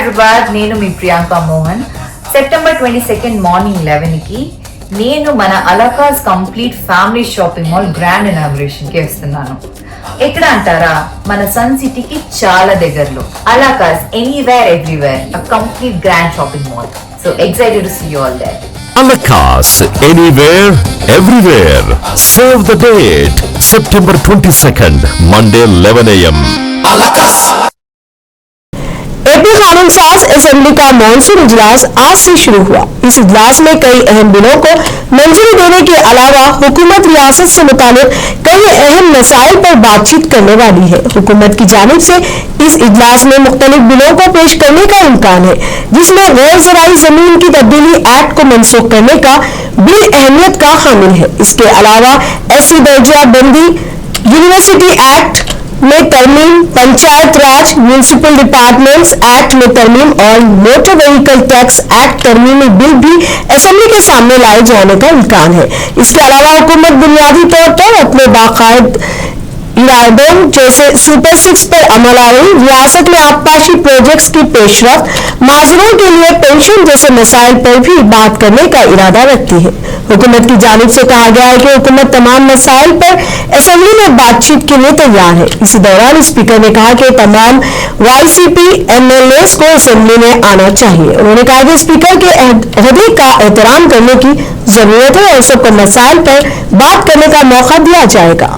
హైదరాబాద్ నేను మీ Priyanka Mohan September 22 morning 11 కి నేను మన Alaka's complete family shopping mall grand inauguration కి వస్తున్నాను. ఎక్కడ అంటారా, మన సన్ సిటీకి చాలా దగ్గరలో. Alaka's anywhere everywhere, a complete grand shopping mall. So excited to see you all there. Alaka's anywhere, everywhere. Save the date. September 22nd, Monday 11 a.m. Alaka's. AP कानून साज असेंबली का मानसून इजलास आज से शुरू हुआ। इस इजलास में कई अहम बिलों को मंजूरी देने के अलावा हुकूमत रियासत से मुतालिक कई अहम मसाइल पर बातचीत करने वाली है। हुकूमत की जानिब से इस इजलास में मुख्तलिफ बिलों को पेश करने का इम्कान है, जिसमें गैर ज़राई जमीन की तब्दीली एक्ट को मनसूख करने का बिल अहमियत का हामिल है। इसके अलावा एससी दर्जा बंदी, यूनिवर्सिटी एक्ट में तरमीम, panchayat Raj municipal departments act में तरमीम और मोटर व्हीकल टैक्स एक्ट तरमीमी बिल भी असेंबली के सामने लाए जाने का इम्कान है। इसके अलावा हुकूमत बुनियादी तौर पर अपने बाकायदा इरादों जैसे सुपर 6 पर अमल आवर, रियासत में आबपाशी प्रोजेक्ट्स की पेशरफ्त, माजरों के लिए पेंशन जैसे मसाइल पर भी बात करने का इरादा रखती है। हुकूमत की जानिब से कहा गया है कि हुकूमत तमाम मसाइल पर असेंबली में बातचीत के लिए तैयार है। इसी दौरान स्पीकर ने कहा कि तमाम YCP MLAs को असेंबली में आना चाहिए। उन्होंने कहा कि स्पीकर के अहदे का एहतराम करने की जरूरत है और सबको मसाइल पर बात करने का मौका दिया जाएगा।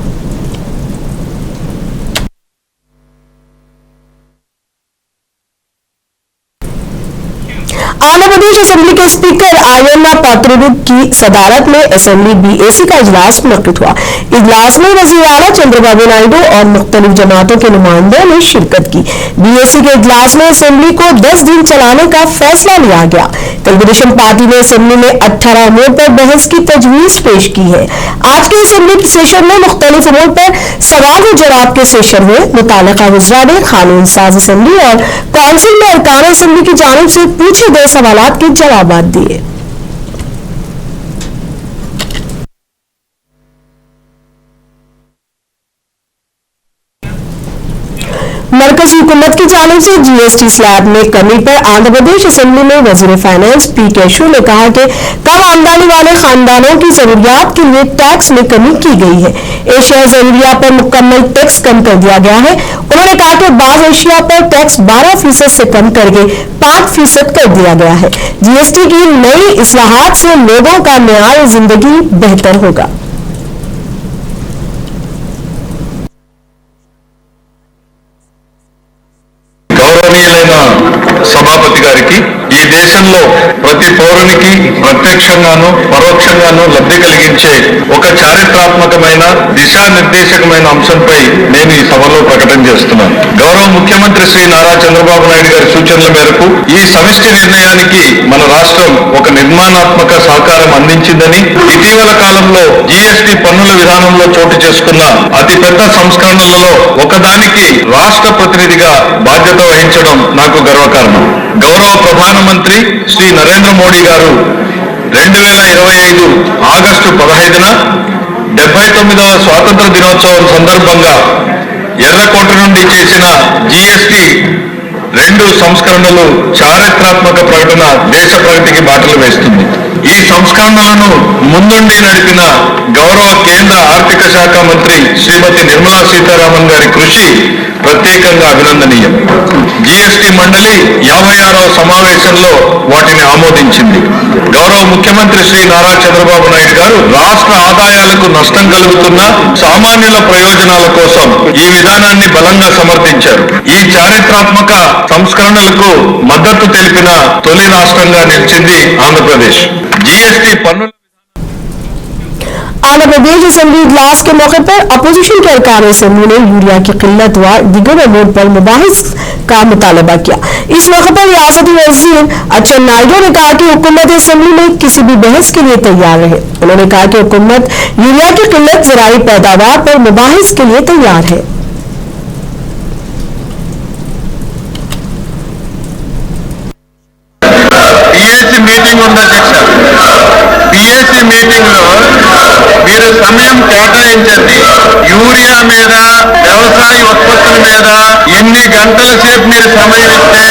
आंध्र प्रदेश असेंबली के स्पीकर आयन्ना पात्रुडू की सदारत में असेंबली BAC का इजलास मुनक्किद हुआ। इजलास में वज़ीर आला चंद्रबाबू नायडू और मुख्तलिफ जमातों के नुमाइंदों ने शिरकत की। BAC के इजलास में असेंबली को 10 दिन चलाने का फैसला लिया गया। तेलुगुदेशम पार्टी ने असेंबली में 18 अमूर पर बहस की तजवीज पेश की है। आज के असेंबली सेशन में मुख्तलिफ अमूर पर सवाल व जवाब के सेशन में मुताल्लिका वज़रा ने कानून साज असेंबली और काउंसिल में अरकान असेंबली की जानिब से पूछे गए सवालात के जवाब दिए। मरकजी हुकूमत की जानिब से GST स्लैब में कमी पर आंध्र प्रदेश असेंबली में वजीर फाइनेंस P केशव ने कहा कि कम आमदनी वाले खानदानों की जरूरियात के लिए टैक्स में कमी की गई है। एशिया जरूरिया पर मुकम्मल टैक्स कम कर दिया गया है। उन्होंने कहा कि बाज एशिया पर टैक्स 12% से कम करके 5% कर दिया गया है। GST की नई इस्लाहात से लोगों का मेयार जिंदगी बेहतर होगा। సభాపతి గారికి ఈ దేశంలో ప్రతి పౌరునికి ప్రత్యక్షంగాను పరోక్షంగాను లబ్ధి కలిగించే ఒక చారిత్రాత్మకమైన దిశానిర్దేశకమైన అంశంపై నేను ఈ సభలో ప్రకటన చేస్తున్నాను. గౌరవ ముఖ్యమంత్రి శ్రీ నారా చంద్రబాబు నాయుడు గారి సూచనల మేరకు ఈ సమిష్టి నిర్ణయానికి మన రాష్ట్రం ఒక నిర్మాణాత్మక సహకారం అందించిందని, ఇటీవల కాలంలో GST పన్నుల విధానంలో చోటు చేసుకున్న అతిపెద్ద సంస్కరణలలో ఒకదానికి రాష్ట్ర ప్రతినిధిగా బాధ్యత వహించడం నాకు గర్వకారణం. గౌరవ ప్రధానమంత్రి శ్రీ నరేంద్ర మోడీ గారు 2025 ఆగస్టు 15న 79వ స్వాతంత్ర దినోత్సవం సందర్భంగా ఎర్రకోట నుండి చేసిన GST 2 సంస్కరణలు చారిత్రాత్మక ప్రకటన దేశ ప్రగతికి బాటలు వేస్తుంది. ఈ సంస్కరణలను ముందుండి నడిపిన గౌరవ కేంద్ర ఆర్థిక శాఖ మంత్రి శ్రీమతి నిర్మలా సీతారామన్ గారి కృషి ప్రత్యేకంగా అభినందనీయం. GST మండలి 56వ సమావేశంలో వాటిని ఆమోదించింది. గౌరవ ముఖ్యమంత్రి శ్రీ నారా చంద్రబాబు నాయుడు గారు రాష్ట్ర ఆదాయాలకు నష్టం కలుగుతున్న సామాన్యుల ప్రయోజనాల కోసం ఈ విధానాన్ని బలంగా సమర్థించారు. ఈ చారిత్రాత్మక సంస్కరణలకు మద్దతు తెలిపిన తొలి రాష్ట్రంగా నిలిచింది ఆంధ్రప్రదేశ్. GST పన్నుల आंध्र प्रदेश असेंबली इजलास के मौके पर अपोजिशन के अरकान असेंबली ने यूरिया की किल्लत व दिगर अमूर पर मुबाहिस का मुतालबा किया। इस मौके पर रियासती वजीर अच्चन नायडू ने कहा कि हुकूमत असेंबली में किसी भी बहस के लिए तैयार रहे। उन्होंने कहा कि हुकूमत यूरिया की किल्लत ज़राई पैदावार पर मुबाहिस के लिए तैयार है। PAC మీటింగ్ లో మీరు సమయం కేటాయించండి. యూరియా మీద, వ్యవసాయ ఉత్పత్తుల మీద ఎన్ని గంటల సేపు మీరు సమయం ఇస్తే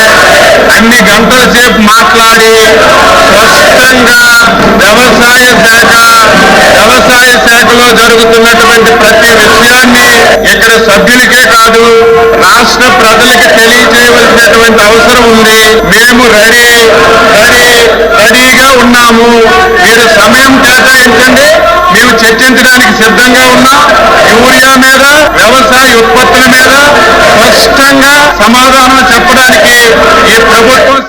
కొన్ని గంటల సేపు మాట్లాడి స్పష్టంగా వ్యవసాయ శాఖలో జరుగుతున్నటువంటి ప్రతి విషయాన్ని ఇక్కడ సభ్యులకే కాదు రాష్ట్ర ప్రజలకి తెలియజేయవలసినటువంటి అవసరం ఉంది. మేము రెడీగా ఉన్నాము. మీరు సమయం కేటాయించండి, మేము చర్చించడానికి సిద్ధంగా ఉన్నాం. యూరియా మీద, వ్యవసాయ ఉత్పత్తుల మీద స్పష్టంగా సమాధానం చెప్పడానికి ఈ ప్రభుత్వం